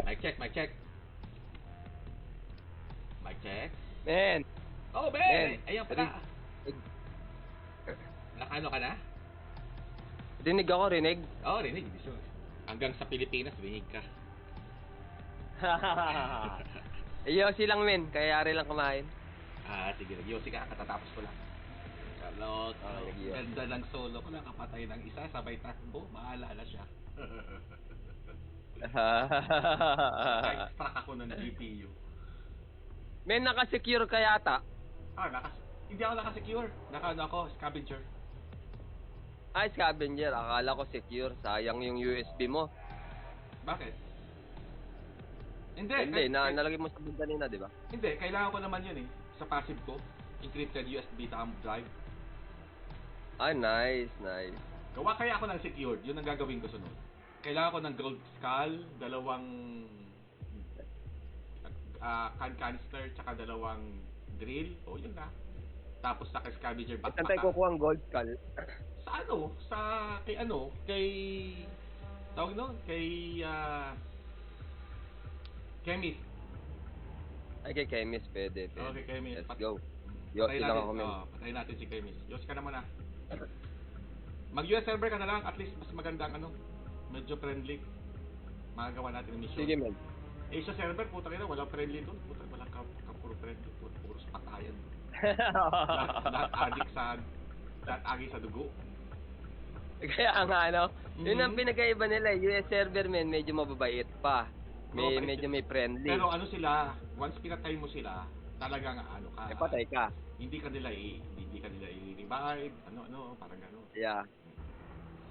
Mic check, mic check. Mic check. Men! Oh, Ben! Ben! Ayan pala. Nakano ka na? Rinig ako, rinig. Oo, rinig. Hanggang sa Pilipinas, rinig ka. Yosi lang, men. Kaya yari lang kumain. Sige, nag-yosi ka. Katatapos ko lang. Charlotte, nag-yosi. ganda ng solo ko lang. Kapatay ng isa, sabay takbo. Maalala siya. Extract ako ng GPU. Men, nakasecure ka yata. Hindi ako nakasecure. Naka-ano ako, scavenger. Ay, scavenger. Akala ko secure. Sayang yung USB mo. Bakit? Hindi, nalagay mo sa bag kanina, di ba? Hindi, kailangan ko naman yun eh. Sa passive ko. Encrypted USB thumb drive. Ay, nice, nice. Gawa kaya ako ng secured. Yun ang gagawin ko sunod. Kailangan ko ng gold skull, dalawang can canister, tsaka dalawang drill. O, yun na. Tapos sa scavenger backpack. Saan tayo kukuha ang gold skull? Kay tawag no? Kay chemist. Ay, kay chemist, pwede. Okay, chemist. Let's go. Yosi lang ako, men. Patayin natin si chemist. Yosi ka naman ah. Mag-US server ka na lang, at least mas magandang medyo friendly. Magagawa natin ng mission. Sige, men. Asia server, puta kayo, walang friendly doon. Puta, walang puro friendly. Puro patayan. Lahat agi sa dugo. Kaya nga, yun ang pinagkaiba nila. US server, men, medyo mababait pa. Medyo may friendly. Pero sila, once pinatay mo sila, talagang ka. Patay ka. Hindi ka nila i-revive, parang gano'n. Yeah.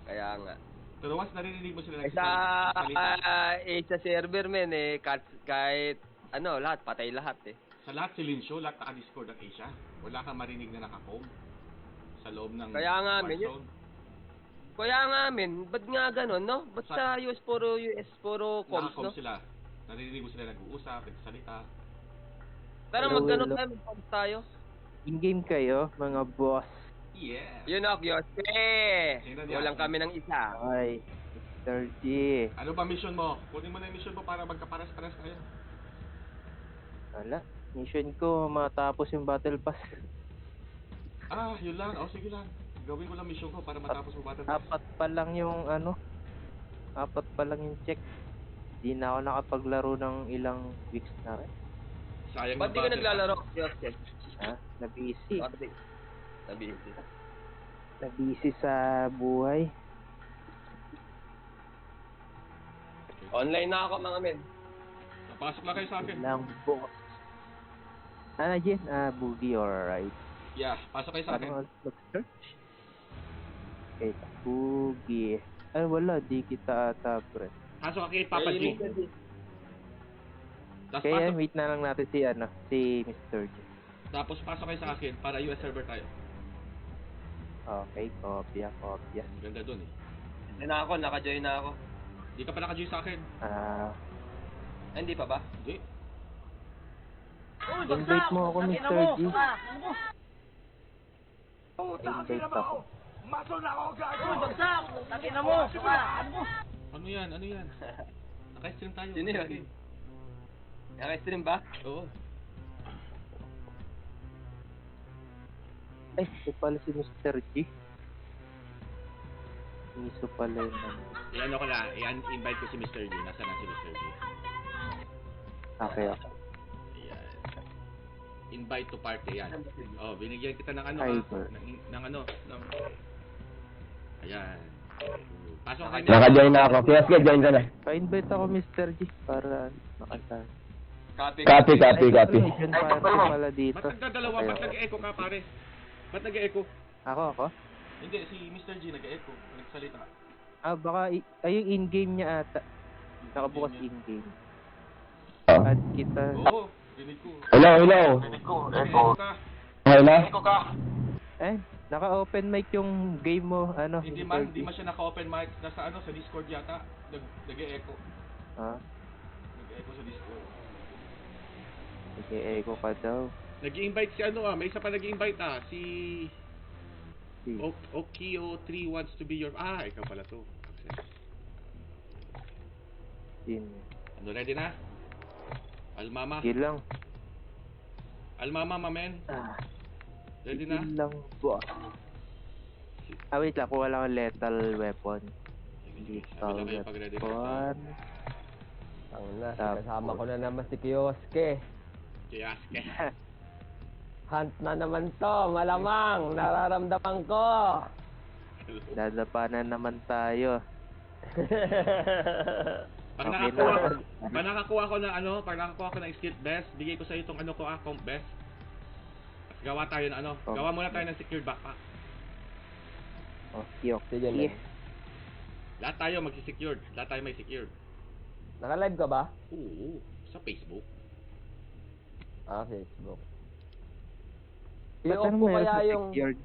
Kaya nga. Pero once narinig mo sila sa server, men, kahit lahat, patay lahat eh. Sa lahat silinsyo, lahat naka-Discord ang Asia. Wala kang marinig na naka-com sa loob ng Kaya nga, men. Kaya nga, men, ba't nga ganun, no? Ba't sa US puro comms, no? Sila. Narinig mo sila nag-uusap, nagsalita. Pero magkano tayo? In-game kayo, mga boss. Yeah. Yun ako, Yospe! Walang kami ng isa. Ay, Mr. G. Ano ba mission mo? Kunin mo na yung mission mo para magkaparas-paras tayo. Wala. Mission ko, matapos yung battle pass. Yun lang. Sige lang. Gawin ko lang mission ko para matapos yung battle pass. Apat pa lang yung check. Di na ako nakapaglaro ng ilang weeks na rin. Sayang. Ba't di ka naglalaro, Yospe? Na-busy. Na-busy sa buhay. Online na ako, mga men. Napasok lang kayo sa akin. Lang boss. Jen? Boogie, alright. Yeah, pasok kayo sa akin. Ano mag-search? Okay, Boogie. Ay, wala. Di kita ata, pre. Pasok ka kay Papa G. Kaya wait na lang natin si Mr. G. Tapos pasok kayo sa akin para US server tayo. Okay, kopya. Ang ganda dun eh. Hindi na ako, naka-join na ako. Hindi ka pa naka-join sa akin. Hindi pa ba? Hindi. Invite mo ako, Mr. G. Invite ako. Ano yan? Ano yan? Naka-stream tayo. Sino yun? Naka-stream ba? Oo. Ay, ito pala si Mr. G. Miso pala yun. Iyan ko na, invite ko si Mr. G. Nasaan na si Mr. G? Okay, okay. Ayan. Invite to party, yan. Oh, binigyan kita ng ano Hi, ha? sir. Ng ano? Ayan. Pasok kayo. Naka-join na ako. Kioske, join ka na. Pa-invite ako, Mr. G, para makasal. Copy. John Party pala dito. Ba't nagdadalawa? Okay, Ba't okay. nag-echo ka, pare? Ba't nag-echo? Ako? Hindi, si Mr. G nag-echo. Nagsalita. Ah, baka, ay, yung in-game niya ata. Nakabukas in-game. Oh. Add kita. Oo, rinig ko. Hello. Nag-echo ka. Okay na? Eh, naka-open mic yung game mo, ano? Hindi Mr. man G. siya naka-open mic. Nasa ano, sa Discord yata. Nag-echo. Ah, Nag-echo sa Discord. nag-echo ka daw. Nag-i-invite si ano may isa pa nag-i-invite si Si. Okio3 wants to be your... ikaw pala to. Access. Sin. Ano, ready na? Almama. Sige lang. Almama, mamen. Ah, Ready sige na? lang po. Ah, wait lang. Kuha lang ang lethal weapon. Sige, Lethal sabi lang kayo pag ready na. weapon. Ang na, Tapos. kasama ko na naman si Kioske. Kiyaske. Hunt na naman to, malamang. Nararamdaman ko. Dadapanan naman tayo. Pag Okay nakakuha, na. pag nakakuha ko ng pag nakakuha ko ng skill best, bigay ko sa iyo itong ano ko comp best. Tapos gawa tayo ng Comp gawa muna tayo ng secured backpack. Okay. Sige na. Lahat tayo magsi-secured. Lahat tayo may secured. Naka-live ka ba? Oo, sa Facebook. Facebook. Ba't I-off ano ko meron kaya sa yung... secured?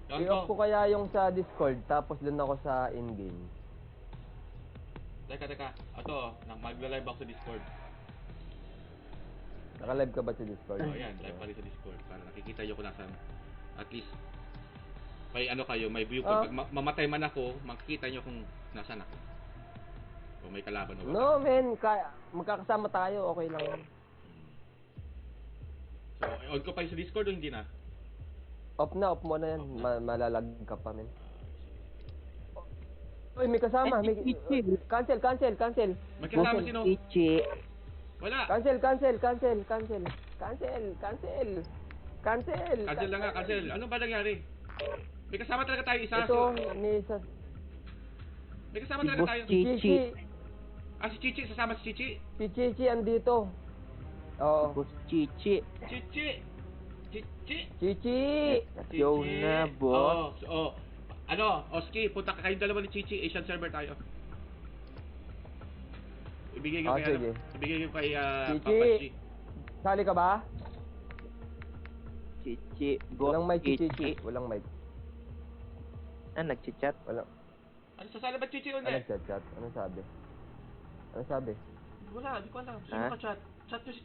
I-off ko kaya yung sa Discord, tapos doon ako sa in-game. Teka. Ato, magla-live ako sa Discord. Naka-live ka ba sa Discord? Oh, ayan, live pa rin sa Discord para nakikita niyo kung nasaan. At least may ano kayo, may view ko. Ah. Pag mamatay man ako, makikita niyo kung nasaan ako. Kung may kalaban o wala. No, men. Magkakasama tayo. Okay lang yan. So, on ko pa yung sa Discord o hindi na? Off mo na yan. Malalag ka pa, men. Uy, may kasama. May... Cancel. May kasama sino? Ichi. Wala! Cancel Cancel lang nga, cancel. Ano ba nangyari? May kasama talaga tayo isa. Ito, may isa. May kasama Si talaga Boss tayo. Chichi. Si Chichi, sasama si Chichi. Si Chichi andito. Oo. Boss Chichi. Chichi! Chichi! Yo na, boss. Oski, punta ka kayong dalawa ni Chichi, Asian server tayo. Ibigay ko kay sige. ibigay ko kay Chichi. Papa G. Sali ka ba? Chichi. Boss Walang mic si Chichi. Chichi. Walang mic. Ah, nagchat-chat. Walang. Ano sasali ba Chichi Ano ulit? chat? Ano sabi? Wala, di ko alam. Sino Ha? ka chat? Chat nyo si